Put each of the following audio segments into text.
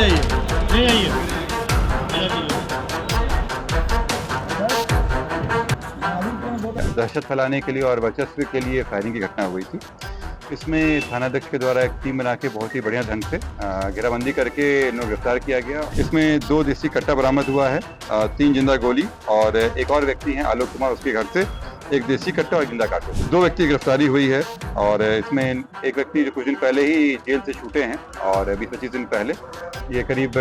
आइए, ले आइए, दहशत फैलाने के लिए और वर्चस्व के लिए फायरिंग की घटना हुई थी। इसमें थानाध्यक्ष के द्वारा एक टीम बना के बहुत ही बढ़िया ढंग से घेराबंदी करके इन्हें गिरफ्तार किया गया। इसमें 2 देसी कट्टा बरामद हुआ है, 3 जिंदा गोली और एक और व्यक्ति हैं आलोक कुमार, उसके घर से एक देसी कट्टा और जिंदा कारतूस। 2 व्यक्ति की गिरफ्तारी हुई है और इसमें एक व्यक्ति जो कुछ दिन पहले ही जेल से छूटे हैं और 20-25 दिन पहले ये करीब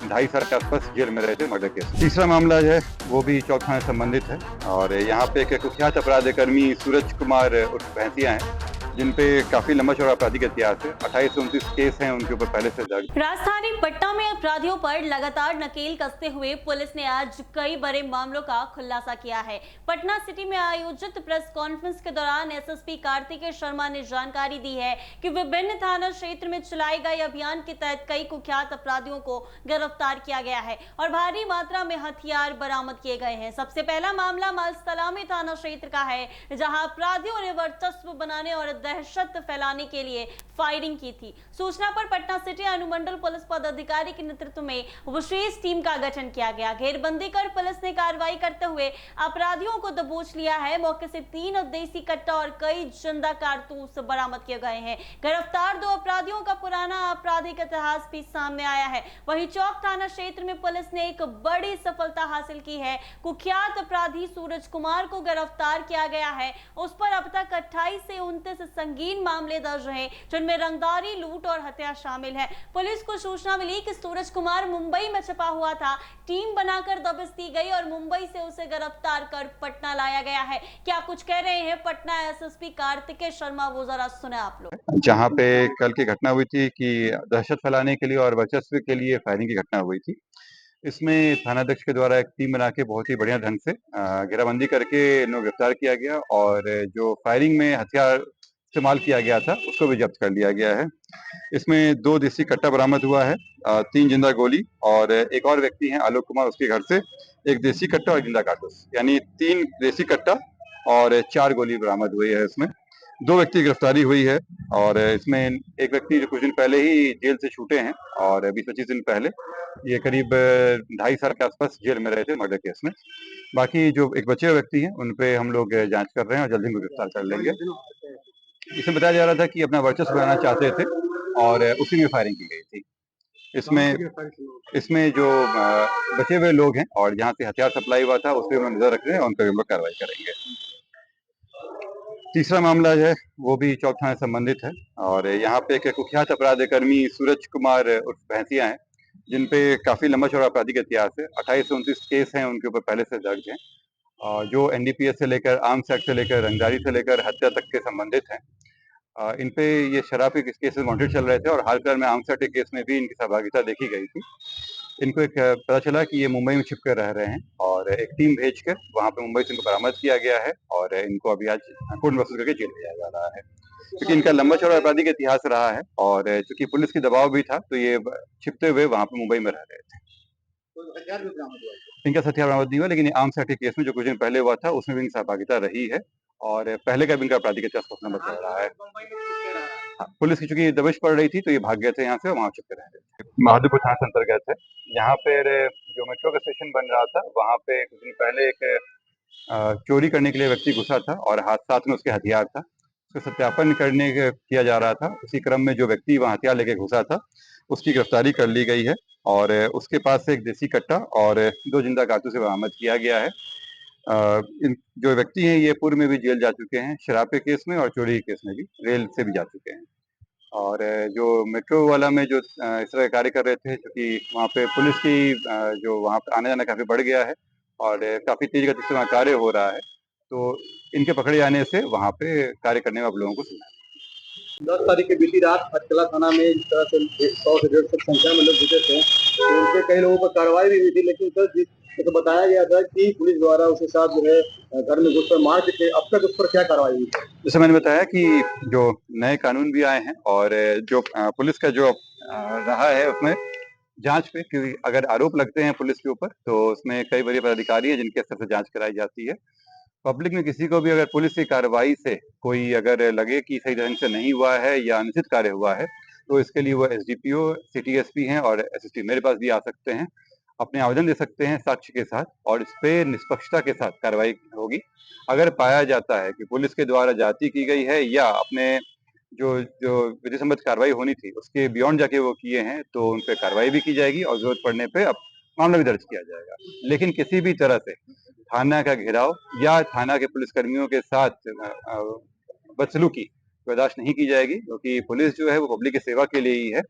2.5 साल के आसपास जेल में रहे थे मर्डर केस। तीसरा मामला है वो भी चौक थाने से संबंधित है और यहाँ पे एक कुख्यात अपराध कर्मी सूरज कुमार उर्फ भैंसिया हैं जिन पे काफी लंबा चौड़ा आपराधिक इतिहास है। 28 से 29 केस हैं उनके ऊपर पहले से दर्ज। राजधानी पटना में अपराधियों पर लगातार नकेल कसते हुए पुलिस ने आज कई बड़े मामलों का खुलासा किया है। पटना सिटी में आयोजित प्रेस कॉन्फ्रेंस के दौरान एसएसपी कार्तिकेय शर्मा ने जानकारी दी है कि विभिन्न थाना क्षेत्र में चलाए गए अभियान के तहत कई कुख्यात अपराधियों को गिरफ्तार किया गया है और भारी मात्रा में हथियार बरामद किए गए हैं। सबसे पहला मामला मालसलामी थाना क्षेत्र का है, जहां अपराधियों ने वर्चस्व बनाने और दहशत फैलाने के लिए फायरिंग की थी। सूचना पर पटना सिटी अनुमंडल पुलिस पदाधिकारी के नेतृत्व में विशेष टीम का गठन किया गया। घेरबंदी कर पुलिस ने कार्रवाई करते हुए अपराधियों को दबोच लिया है। मौके से 3 देसी कट्टा और कई जिंदा कारतूस बरामद किए गए हैं। गिरफ्तार 2 अपराधियों का पुराना आपराधिक इतिहास भी सामने आया है। वहीं चौक थाना क्षेत्र में पुलिस ने एक बड़ी सफलता हासिल की है। कुख्यात अपराधी सूरज कुमार को गिरफ्तार किया गया है। उस पर अब तक 28 से 29 संगीन मामले दर्ज हैं, जिनमें रंगदारी, लूट और हत्या शामिल है। पुलिस को सूचना मिली कि सूरज कुमार मुंबई में छिपा हुआ था। टीम बनाकर दबिश दी गई और मुंबई से उसे गिरफ्तार कर पटना लाया गया है। क्या कुछ कह रहे हैं पटना एसएसपी कार्तिकेय शर्मा, वो जरा सुने आप लोग। जहाँ पे कल की घटना हुई थी कि दहशत फैलाने के लिए और वर्चस्व के लिए फायरिंग की घटना हुई थी। इसमें थानाध्यक्ष के द्वारा एक टीम बना के बहुत ही बढ़िया ढंग से घेराबंदी करके इन्हें गिरफ्तार किया गया और जो फायरिंग में हथियार इस्तेमाल किया गया था उसको भी जब्त कर लिया गया है। इसमें 2 देसी कट्टा बरामद हुआ है, 3 जिंदा गोली और एक और व्यक्ति हैं आलोक कुमार, उसके घर से एक देसी कट्टा और जिंदा कारतूस, यानी 3 देसी कट्टा और 4 गोली बरामद हुई है। इसमें 2 व्यक्ति की गिरफ्तारी हुई है और इसमें एक व्यक्ति जो कुछ दिन पहले ही जेल से छूटे हैं और 20-25 दिन पहले ये करीब 2.5 साल के आसपास जेल में रहे थे मर्डर केस में। बाकी जो एक बचे हुए व्यक्ति हैं उन पे हम लोग जांच कर रहे हैं और जल्दी उनको गिरफ्तार कर लेंगे। इसमें बताया जा रहा था कि अपना वर्चस्व बनाना चाहते थे और उसी में फायरिंग की गई थी। इसमें जो बचे हुए लोग हैं और जहाँ से हथियार सप्लाई हुआ था उस पर उन्होंने नजर रख रहे हैं और उन पर हम लोग कार्रवाई करेंगे। तीसरा मामला है वो भी चौक थाने से संबंधित है और यहाँ पे एक कुख्यात अपराध कर्मी सूरज कुमार उर्फ भैंसिया हैं जिन पे काफी लंबा चौड़ा आपराधिक इतिहास है। 28 से 29 केस हैं उनके ऊपर पहले से दर्ज हैं और जो एनडीपीएस से लेकर, आर्म्स एक्ट से लेकर, रंगदारी से लेकर हत्या तक के संबंधित हैं। इन पे ये शराब के केसेस वांटेड चल रहे थे और हाल फिलहाल में आर्म्स एक्ट के केस में भी इनकी सहभागिता देखी गई थी। इनको एक पता चला कि ये मुंबई में छिप कर रह रहे हैं और एक टीम भेज कर वहाँ पे मुंबई से इनको बरामद किया गया है और इनको अभी आज कोर्ट में वसूल करके जेल भेजा जा रहा है, क्योंकि इनका लंबा चौड़ा आपराधिक इतिहास रहा है और चूंकि पुलिस की दबाव भी था तो ये छिपते हुए वहाँ पे मुंबई में रह रहे थे। इनका हथियार बरामद नहीं हुआ, लेकिन आर्म्स एक्ट के केस में जो कुछ दिन पहले हुआ था उसमें भी इनकी सहभागिता रही है और पहले का भी इनका आपराधिक इतिहास कुछ नंबर चल रहा है। हाँ, पुलिस की चूंकि दबिश पड़ रही थी तो ये भाग गए थे यहाँ से और वहाँ छिपके रह रहे थे। बहादुरपुर थाना से अंतर्गत है। यहाँ पे जो मेट्रो का स्टेशन बन रहा था वहाँ पे कुछ दिन पहले एक चोरी करने के लिए व्यक्ति घुसा था और साथ में उसके हथियार था। उसका सत्यापन किया जा रहा था। उसी क्रम में जो व्यक्ति वहाँ हथियार लेके घुसा था उसकी गिरफ्तारी कर ली गई है और उसके पास से एक देसी कट्टा और 2 जिंदा कारतूस बरामद किया गया है। इन जो व्यक्ति हैं ये पूर्व में भी जेल जा चुके हैं, शराब के केस में और चोरी के केस में भी रेल से भी जा चुके हैं। और जो मेट्रो वाला में जो इस तरह के कार्य कर रहे थे, क्योंकि वहाँ पे पुलिस की जो वहाँ पे आना जाना काफी बढ़ गया है और काफी तेज गति से वहाँ कार्य हो रहा है, तो इनके पकड़े जाने से वहाँ पे कार्य करने में अब लोगों को सुना। 10 तारीख की बीती रात हटकला थाना में इस तरह से 100 से 150 संख्या में लोग जुटे थे, तो उनके कई लोगों पर कार्रवाई भी हुई थी, लेकिन सर तो बताया गया था कि पुलिस द्वारा उसके साथ जो है घर में घुसकर मार के, अब तक उस पर क्या कार्रवाई हुई? जैसे मैंने बताया कि जो नए कानून भी आए हैं और जो पुलिस का जो रहा है उसमें जांच पे, क्योंकि अगर आरोप लगते हैं पुलिस के ऊपर तो उसमें कई बड़े पदाधिकारी हैं जिनके स्तर से जांच कराई जाती है। पब्लिक में किसी को भी अगर पुलिस की कार्रवाई से कोई अगर लगे कि सही ढंग से नहीं हुआ है या अनुचित कार्य हुआ है तो इसके लिए वो एसडीपीओ, सिटी एसपी हैं और एसएसपी मेरे पास भी आ सकते हैं, अपने आवेदन दे सकते हैं साक्ष्य के साथ और इस पे निष्पक्षता के साथ कार्रवाई होगी। अगर पाया जाता है कि पुलिस के द्वारा ज्यादती की गई है या अपने जो जो विधि सम्मत कार्रवाई होनी थी उसके बियॉन्ड जाके वो किए हैं, तो उन पे कार्रवाई भी की जाएगी और जरूरत पड़ने पे अब मामला भी दर्ज किया जाएगा। लेकिन किसी भी तरह से थाना का घेराव या थाना के पुलिसकर्मियों के साथ बदसलूकी बर्दाश्त नहीं की जाएगी, क्योंकि पुलिस जो है वो पब्लिक की सेवा के लिए ही है।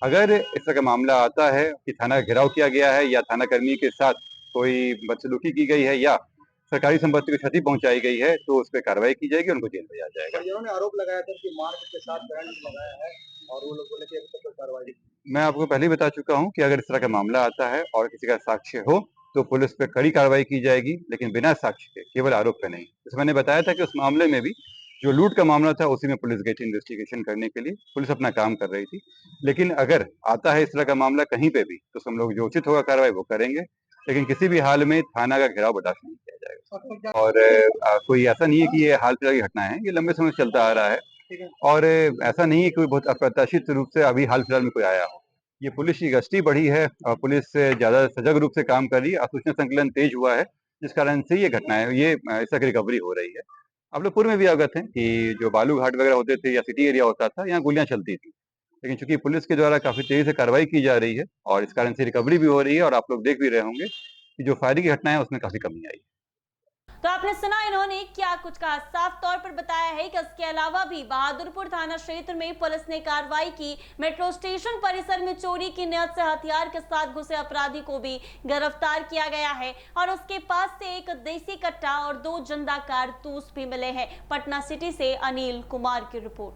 अगर इस तरह का मामला आता है कि थाना का घेराव किया गया है या थाना कर्मी के साथ कोई बदसलूकी की गई है या सरकारी संपत्ति को क्षति पहुंचाई गई है, तो उस पर कार्रवाई की जाएगी, उनको जेल भेजा जाएगा। परिजनों ने आरोप लगाया था कि मार्ग के साथ करंट लगाया है और वो लोग बोले कि अभी तक कोई कार्रवाई नहीं। मैं आपको पहले ही बता चुका हूँ कि अगर इस तरह का मामला आता है और किसी का साक्ष्य हो तो पुलिस पे कड़ी कार्रवाई की जाएगी, लेकिन बिना साक्ष्य के, केवल आरोप पे नहीं। जैसे मैंने बताया था कि उस मामले में भी जो लूट का मामला था उसी में पुलिस गई थी इन्वेस्टिगेशन करने के लिए, पुलिस अपना काम कर रही थी। लेकिन अगर आता है इस तरह का मामला कहीं पे भी तो हम लोग जो उचित होगा कार्रवाई वो करेंगे, लेकिन किसी भी हाल में थाना का घेराव बर्दाश्त नहीं किया जाएगा। और कोई ऐसा नहीं है कि ये हाल फिलहाल की घटना है, ये लंबे समय से चलता आ रहा है और ऐसा नहीं है कि कोई बहुत अप्रत्याशित रूप से अभी हाल फिलहाल में कोई आया हो। ये पुलिस की गश्ती बढ़ी है और पुलिस ज्यादा सजग रूप से काम कर रही है, सूचना संकलन तेज हुआ है, जिस कारण से ये घटनाएं इस तरह की रिकवरी हो रही है। आप लोग पूर्व में भी अवगत हैं कि जो बालू घाट वगैरह होते थे या सिटी एरिया होता था, यहाँ गोलियां चलती थी, लेकिन चूंकि पुलिस के द्वारा काफी तेजी से कार्रवाई की जा रही है और इस कारण से रिकवरी भी हो रही है और आप लोग देख भी रहे होंगे कि जो फायरिंग की घटनाएं हैं उसमें काफी कमी आई है। तो आपने सुना इन्होंने क्या कुछ कहा, साफ तौर पर बताया है कि इसके अलावा भी बहादुरपुर थाना क्षेत्र में पुलिस ने कार्रवाई की। मेट्रो स्टेशन परिसर में चोरी की नियत से हथियार के साथ घुसे अपराधी को भी गिरफ्तार किया गया है और उसके पास से एक देसी कट्टा और 2 जिंदा कारतूस भी मिले हैं। पटना सिटी से अनिल कुमार की रिपोर्ट।